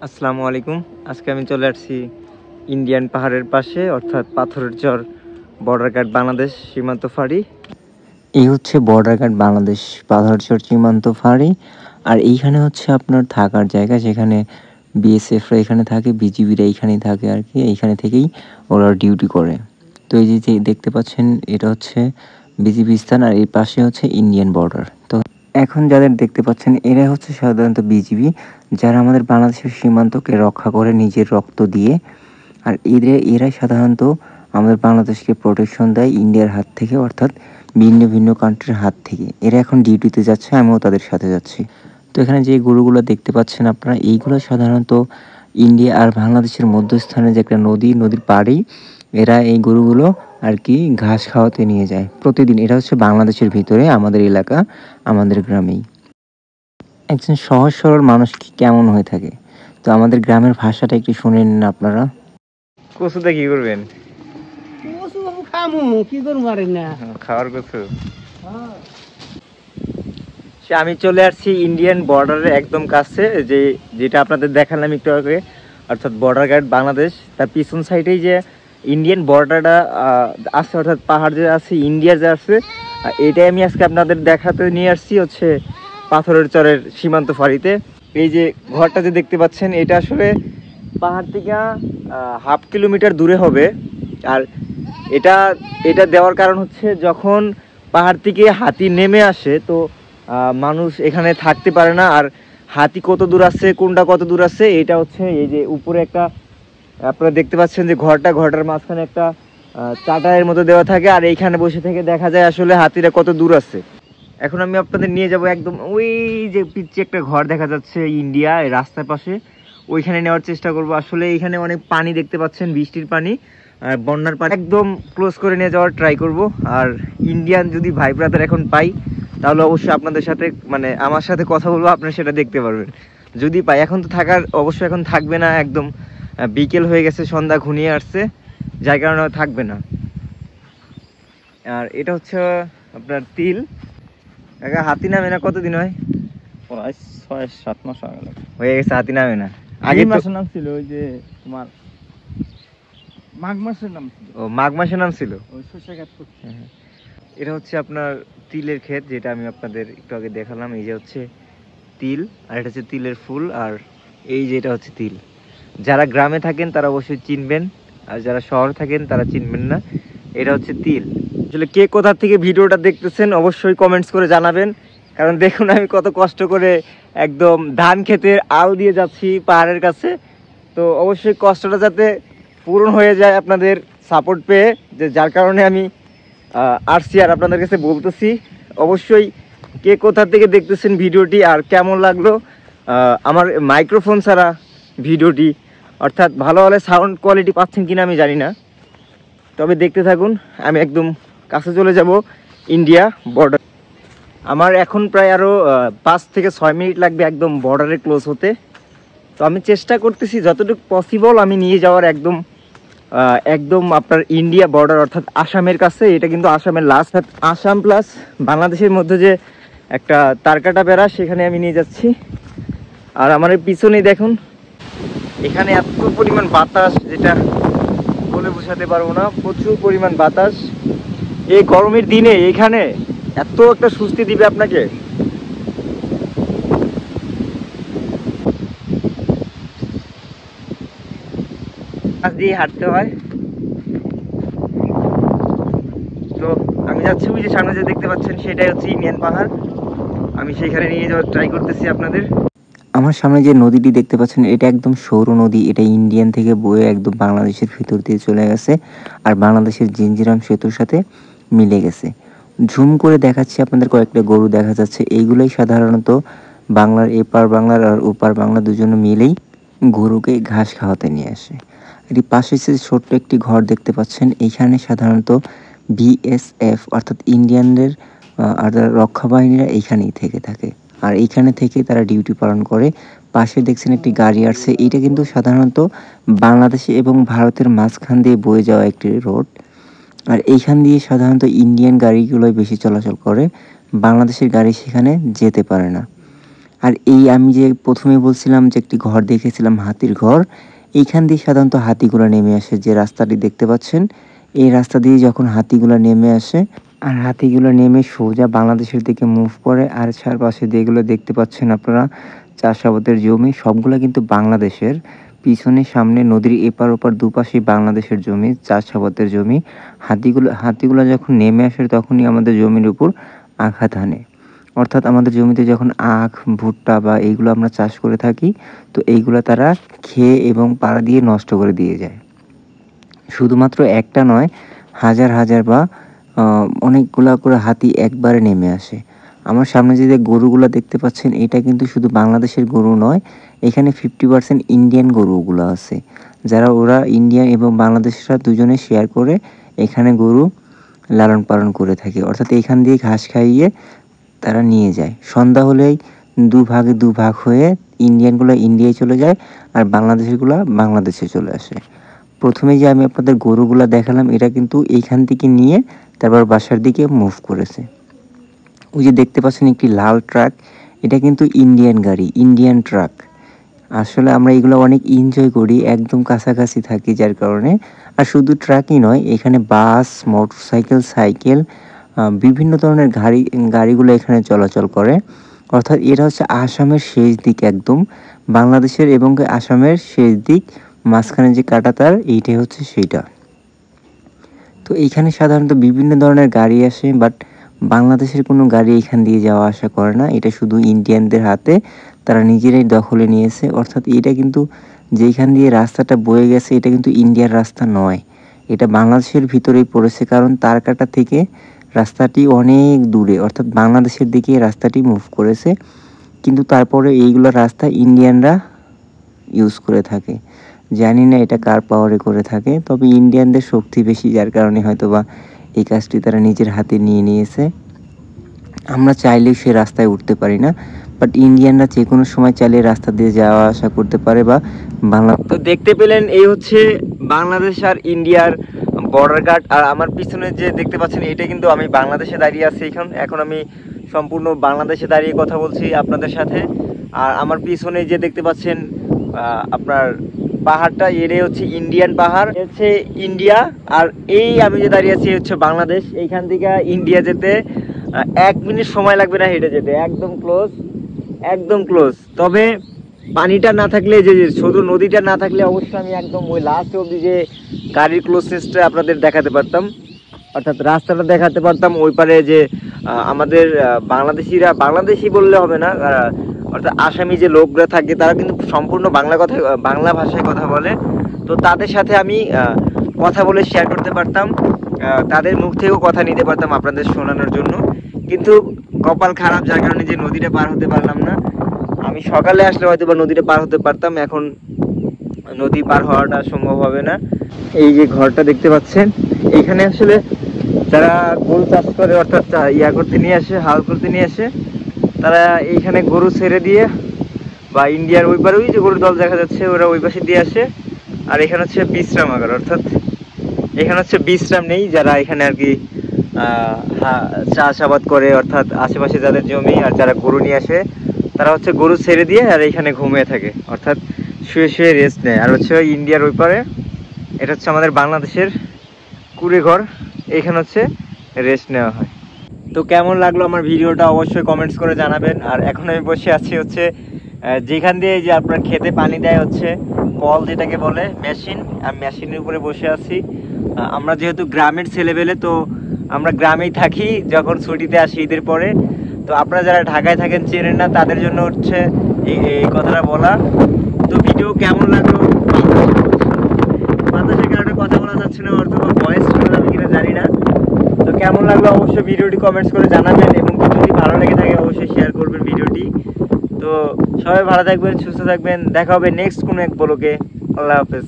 আসসালামু আলাইকুম। আজকে আমি চলে আসছি ইন্ডিয়ান পাহাড়ের পাশে, অর্থাৎ পাথরের চর বর্ডার গার্ড বাংলাদেশ সীমান্ত ফাঁড়ি। এই হচ্ছে বর্ডার গার্ড বাংলাদেশ পাথরের চর সীমান্ত ফাঁড়ি। আর এইখানে হচ্ছে আপনার থাকার জায়গা, যেখানে বিএসএফরা এখানে থাকে, বিজিবিরা এইখানেই থাকে আর কি। এইখানে থেকেই ওরা ডিউটি করে। তো এই যে দেখতে পাচ্ছেন, এটা হচ্ছে বিজিবি স্থান, আর এই পাশে হচ্ছে ইন্ডিয়ান বর্ডার। তো এখন যাদের দেখতে পাচ্ছেন, এরা হচ্ছে সাধারণত বিজিবি, যারা আমাদের বাংলাদেশের সীমান্তকে রক্ষা করে নিজের রক্ত দিয়ে। আর এরাই সাধারণত আমাদের বাংলাদেশকে প্রোটেকশন দেয় ইন্ডিয়ার হাত থেকে, অর্থাৎ ভিন্ন ভিন্ন কান্ট্রির হাত থেকে। এরা এখন ডিউটিতে যাচ্ছে, আমিও তাদের সাথে যাচ্ছি। তো এখানে যে গরুগুলো দেখতে পাচ্ছেন আপনারা, এইগুলো সাধারণত ইন্ডিয়া আর বাংলাদেশের মধ্যস্থানে যে একটা নদীর পাড়েই এরা এই গরুগুলো আর কি ঘাস খাওয়াতে নিয়ে যায় প্রতিদিন। এটা হচ্ছে বাংলাদেশের ভিতরে, আমাদের এলাকা, আমাদের গ্রামেই। একজন সহজ সরল মানুষ কি কেমন হয়ে থাকে, তো আমাদের গ্রামের ভাষাটা একটু শুনে নিন আপনারা। কচুতে কি করবেন? খাওয়ার কচু। আমি চলে আসছি ইন্ডিয়ান বর্ডারের একদম কাছে, যেটা আপনাদের দেখালাম একটু আগে, অর্থাৎ বর্ডার গার্ড বাংলাদেশ। তার পিছন সাইডেই যে ইন্ডিয়ান বর্ডারটা আছে, অর্থাৎ পাহাড় যে আছে, ইন্ডিয়ার যে আছে, এটাই আমি আজকে আপনাদের দেখাতে নিয়ে আসছি হচ্ছে পাথরের চরের সীমান্ত ফাঁড়িতে। এই যে ঘরটা যে দেখতে পাচ্ছেন, এটা আসলে পাহাড় থেকে হাফ কিলোমিটার দূরে হবে। আর এটা দেওয়ার কারণ হচ্ছে, যখন পাহাড় থেকে হাতি নেমে আসে তো মানুষ এখানে থাকতে পারে না। আর হাতি কত দূর আছে, কোনটা কত দূর আছে, এটা হচ্ছে এই যে উপরে একটা আপনারা দেখতে পাচ্ছেন যে ঘরটার মাঝখানে একটা চাটাইয়ের মতো দেওয়া থাকে, আর এইখানে বসে থেকে দেখা যায় আসলে হাতিরা কত দূর আছে। এখন আমি আপনাদের নিয়ে যাব একদম ওই যে পিচ্ছে একটা ঘর দেখা যাচ্ছে ইন্ডিয়া, এই রাস্তার পাশে, ওইখানে নেওয়ার চেষ্টা করব। আসলে এখানে অনেক পানি দেখতে পাচ্ছেন, বৃষ্টির পানি আর বন্যার পানি, একদম ক্লোজ করে নিয়ে যাওয়ার ট্রাই করব। আর ইন্ডিয়ান যদি ভাই ব্রাদার এখন পাই, তাহলে অবশ্যই আপনাদের সাথে আমার সাথে কথা বলবো, আপনারা সেটা দেখতে পারবেন যদি পাই। এখন তো অবশ্যই এখন থাকবে না, একদম বিকেল হয়ে গেছে, সন্ধ্যা ঘনিয়ে আসছে, যার কারণে থাকবে না। আর এটা হচ্ছে আপনার তিল। হাতি নামে না কতদিন হয়? 6-7 মাস হয়ে গেছে হাতি নামে না। আগে মাসের নাম ছিল ওই যে তোমার মাঘ মাসের নাম ছিল। ও, মাঘ মাসের নাম ছিল। ওই সরষে ক্ষেত করছে। এটা হচ্ছে আপনার তিলের ক্ষেত, যেটা আমি আপনাদের একটু আগে দেখালাম। এই যে হচ্ছে তিল, আর এটা হচ্ছে তিলের ফুল, আর এই যে এটা হচ্ছে তিল। যারা গ্রামে থাকেন তারা অবশ্যই চিনবেন, আর যারা শহরে থাকেন তারা চিনবেন না। এটা হচ্ছে তিল। আসলে কে কোথা থেকে ভিডিওটা দেখতেছেন অবশ্যই কমেন্টস করে জানাবেন, কারণ দেখুন আমি কত কষ্ট করে একদম ধান ক্ষেতের আল দিয়ে যাচ্ছি পাহাড়ের কাছে। তো অবশ্যই কষ্টটা যাতে পূরণ হয়ে যায় আপনাদের সাপোর্ট পেয়ে, যার কারণে আমি আসছি আর আপনাদের কাছে বলতেছি। অবশ্যই কে কোথা থেকে দেখতেছেন ভিডিওটি, আর কেমন লাগলো আমার মাইক্রোফোন ছাড়া ভিডিওটি, অর্থাৎ ভালো হলে সাউন্ড কোয়ালিটি পাচ্ছেন কিনা আমি জানি না, তবে দেখতে থাকুন। আমি একদম কাছে চলে যাব ইন্ডিয়া বর্ডার। আমার এখন প্রায় আরও 5 থেকে 6 মিনিট লাগবে একদম বর্ডারে ক্লোজ হতে। তো আমি চেষ্টা করতেছি যতটুকু পসিবল আমি নিয়ে যাওয়ার একদম আপনার ইন্ডিয়া বর্ডার, অর্থাৎ আসামের কাছে। এটা কিন্তু আসামের লাস্ট, আসাম প্লাস বাংলাদেশের মধ্যে যে একটা তারকাটা বেড়া, সেখানে আমি নিয়ে যাচ্ছি। আর আমার পিছনেই দেখুন, এখানে এত পরিমাণ বাতাস, যেটা বলে বোঝাতে পারবো না, প্রচুর পরিমাণ বাতাস। এই গরমের দিনে এখানে এত একটা স্বস্তি দিবে আপনাকে। দিয়ে হাঁটতে হয়। তো আমি যাচ্ছি ওই যে সামনে যে দেখতে পাচ্ছেন, সেটাই হচ্ছে ইন্ডিয়ান পাহাড়। আমি সেইখানে নিয়ে যাওয়ার ট্রাই করতেছি আপনাদের। আমার সামনে যে নদীটি দেখতে পাচ্ছেন, এটা একদম সৌর নদী। এটা ইন্ডিয়ান থেকে বয়ে একদম বাংলাদেশের ভিতর দিয়ে চলে গেছে, আর বাংলাদেশের জিঞ্জিরাম সেতুর সাথে মিলে গেছে। ঝুম করে দেখাচ্ছি আপনাদের, কয়েকটা গরু দেখা যাচ্ছে। এইগুলোই সাধারণত বাংলার এপার বাংলার আর ওপার বাংলা দুজনে মিলেই গরুকে ঘাস খাওয়াতে নিয়ে আসে। এটি পাশে যে ছোট্ট একটি ঘর দেখতে পাচ্ছেন, এইখানে সাধারণত বিএসএফ অর্থাৎ ইন্ডিয়ানদের আর রক্ষা বাহিনীরা এইখানেই থেকে থাকে, আর এইখানে থেকে তারা ডিউটি পালন করে। পাশে দেখছেন একটি গাড়ি আসছে, এইটা কিন্তু সাধারণত বাংলাদেশে এবং ভারতের মাঝখান দিয়ে বয়ে যাওয়া একটি রোড। আর এইখান দিয়ে সাধারণত ইন্ডিয়ান গাড়িগুলোই বেশি চলাচল করে, বাংলাদেশের গাড়ি সেখানে যেতে পারে না। আর এই আমি যে প্রথমে বলছিলাম যে একটি ঘর দেখেছিলাম হাতির ঘর, এইখান দিয়ে সাধারণত হাতিগুলো নেমে আসে। যে রাস্তাটি দেখতে পাচ্ছেন এই রাস্তা দিয়ে যখন হাতিগুলো নেমে আসে, আর হাতিগুলো নেমে সোজা বাংলাদেশের দিকে মুভ করে। আর চারপাশে যেগুলো দেখতে পাচ্ছেন আপনারা চাষাবাদের জমি, সবগুলো কিন্তু বাংলাদেশের। পিছনে সামনে নদীর এপার ওপার দুপাশেই বাংলাদেশের জমি, চাষাবাদের জমি। হাতিগুলো যখন নেমে আসে তখনই আমাদের জমির উপর আঘাত হানে। অর্থাৎ আমাদের জমিতে যখন আখ, ভুট্টা বা এইগুলো আমরা চাষ করে থাকি, তো এইগুলো তারা খেয়ে এবং পাড়া দিয়ে নষ্ট করে দিয়ে যায়। শুধুমাত্র একটা নয়, হাজার হাজার বা অনেকগুলা করে হাতি একবারে নেমে আসে। আমার সামনে যে গরুগুলা দেখতে পাচ্ছেন, এটা কিন্তু শুধু বাংলাদেশের গরু নয়, এখানে 50% ইন্ডিয়ান গরুগুলো আছে, যারা ওরা ইন্ডিয়ান এবং বাংলাদেশরা দুজনে শেয়ার করে এখানে গরু লালন পালন করে থাকে। অর্থাৎ এখান দিয়ে ঘাস খাইয়ে তারা নিয়ে যায়। সন্ধ্যা হলেই দুভাগে দুভাগ হয়ে ইন্ডিয়ানগুলো ইন্ডিয়ায় চলে যায় আর বাংলাদেশিগুলো বাংলাদেশে চলে আসে। প্রথমে যে আমি আপনাদের গরুগুলা দেখালাম, এটা কিন্তু এইখান থেকে নিয়ে তারপর বাসার দিকে মুভ করেছে। ওই যে দেখতে পাচ্ছেন একটি লাল ট্রাক, এটা কিন্তু ইন্ডিয়ান গাড়ি, ইন্ডিয়ান ট্রাক। আসলে আমরা এগুলো অনেক এনজয় করি, একদম কাছাকাছি থাকি যার কারণে। আর শুধু ট্রাকই নয়, এখানে বাস, মোটরসাইকেল, সাইকেল, বিভিন্ন ধরনের গাড়িগুলো এখানে চলাচল করে। অর্থাৎ এটা হচ্ছে আসামের শেষ দিক, একদম বাংলাদেশের এবং আসামের শেষ দিক, মাঝখানে যে কাঁটাতার এইটাই হচ্ছে সেইটা। তো এইখানে সাধারণত বিভিন্ন ধরনের গাড়ি আসে, বাট বাংলাদেশের কোনো গাড়ি এখান দিয়ে যাওয়া আসা করে না। এটা শুধু ইন্ডিয়ানদের হাতে, তারা নিজেরাই দখলে নিয়েছে। অর্থাৎ এটা কিন্তু যেইখান দিয়ে রাস্তাটা বয়ে গেছে, এটা কিন্তু ইন্ডিয়ার রাস্তা নয়, এটা বাংলাদেশের ভিতরেই পড়েছে। কারণ তারকাটা থেকে রাস্তাটি অনেক দূরে, অর্থাৎ বাংলাদেশের দিকে রাস্তাটি মুভ করেছে। কিন্তু তারপরে এইগুলো রাস্তা ইন্ডিয়ানরা ইউজ করে থাকে। জানি না এটা কার পাওয়ারে করে থাকে, তবে ইন্ডিয়ানদের শক্তি বেশি, যার কারণে হয়তো বা এই কাজটি তারা নিজের হাতে নিয়ে নিয়েছে। আমরা চাইলেও সে রাস্তায় উঠতে পারি না, বাট ইন্ডিয়ানরা যে কোনো সময় চাইলে রাস্তা দিয়ে যাওয়া আসা করতে পারে। বা বাংলা তো দেখতে পেলেন এই হচ্ছে বাংলাদেশ আর ইন্ডিয়ার বর্ডার গার্ড। আর আমার পিছনে যে দেখতে পাচ্ছেন এটা কিন্তু আমি বাংলাদেশে দাঁড়িয়ে আছি। এখন আমি সম্পূর্ণ বাংলাদেশে দাঁড়িয়ে কথা বলছি আপনাদের সাথে। আর আমার পিছনে যে দেখতে পাচ্ছেন আপনার পাহাড়টা, এটাই হচ্ছে ইন্ডিয়ান পাহাড়, হচ্ছে ইন্ডিয়া। আর এই আমি যে দাঁড়িয়ে আছি হচ্ছে বাংলাদেশ। এইখান থেকে ইন্ডিয়া যেতে 1 মিনিট সময় লাগবে না হেঁটে যেতে, একদম ক্লোজ, একদম ক্লোজ। তবে পানিটা না থাকলে, যে শুধু নদীটা না থাকলে অবশ্যই আমি একদম ওই লাস্ট অবধি যে গাড়ির ক্লোজনেসটা আপনাদের দেখাতে পারতাম, অর্থাৎ রাস্তাটা দেখাতে পারতাম। ওই পারে যে আমাদের বাংলাদেশিরা, বাংলাদেশি বললে হবে না, অর্থাৎ আসামি যে লোকরা থাকে তারা কিন্তু সম্পূর্ণ বাংলা ভাষায় কথা বলে। তো তাদের সাথে আমি কথা বলে শেয়ার করতে পারতাম, তাদের মুখ থেকেও কথা নিতে পারতাম আপনাদের শোনানোর জন্য। কিন্তু কপাল খারাপ, যার কারণে যে নদীটা পার হতে পারলাম না। আমি সকালে আসলে হয়তো বা নদীটা পার হতে পারতাম, এখন নদী পার হওয়াটা সম্ভব হবে না। এই যে ঘরটা দেখতে পাচ্ছেন, এইখানে আসলে যারা গরু চাষ করে, অর্থাৎ করতে নিয়ে আসে, হাল করতে নিয়ে আসে, তারা এইখানে গরু ছেড়ে দিয়ে, বা ইন্ডিয়ার ওই পারে ওই যে গরুর দল দেখা যাচ্ছে, ওরা ওই পাশে দিয়ে আসে। আর এখানে হচ্ছে বিশ্রামাগার, অর্থাৎ এখানে হচ্ছে বিশ্রাম নেই যারা এখানে আর কি চাষাবাদ করে, অর্থাৎ আশেপাশে যাদের জমি, আর যারা গরু নিয়ে আসে তারা হচ্ছে গরু ছেড়ে দিয়ে আর এখানে ঘুমিয়ে থাকে, অর্থাৎ শুয়ে শুয়ে রেস্ট নেয়। আর হচ্ছে ইন্ডিয়ার ওই পারে এটা হচ্ছে আমাদের বাংলাদেশের কুড়ে ঘর, এখানে হচ্ছে রেস্ট নেওয়া হয়। তো কেমন লাগলো আমার ভিডিওটা অবশ্যই কমেন্টস করে জানাবেন। আর এখন আমি বসে আছি হচ্ছে যেখান দিয়ে যে আপনার খেতে পানি দেয় হচ্ছে কল, যেটাকে বলে মেশিন, আমি মেশিনের উপরে বসে আছি। আমরা যেহেতু গ্রামের ছেলেবেলে, তো আমরা গ্রামেই থাকি যখন ছুটিতে আসি ঈদের পরে। তো আপনারা যারা ঢাকায় থাকেন, চেনেন না, তাদের জন্য হচ্ছে এই কথাটা বলা। তো ভিডিও কেমন লাগলো, বাতাসের কারণে কথা বলা যাচ্ছে না, অথবা ভয়েস শোনা যাবে কিনা জানি না। তো কেমন লাগলো অবশ্যই ভিডিওটি কমেন্টস করে জানাবেন, এবং যদি ভালো লেগে থাকে অবশ্যই শেয়ার করবেন ভিডিওটি। তো সবাই ভালো থাকবেন, সুস্থ থাকবেন, দেখা হবে নেক্সট কোনো এক ব্লগে। আল্লাহ হাফেজ।